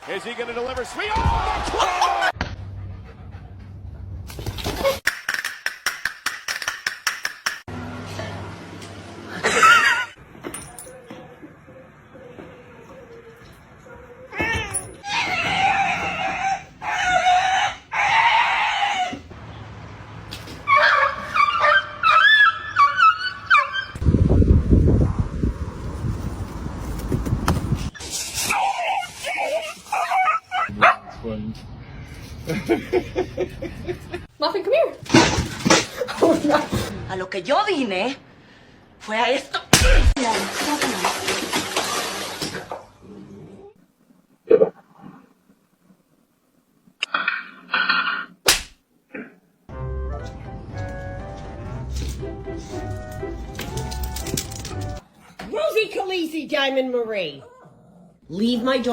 Is he going to deliver? Sweet. Oh, Muffin, come here. Oh, no. A lo que yo vine fue a esto. Rosie Khaleesi, Diamond Marie. Leave my daughter.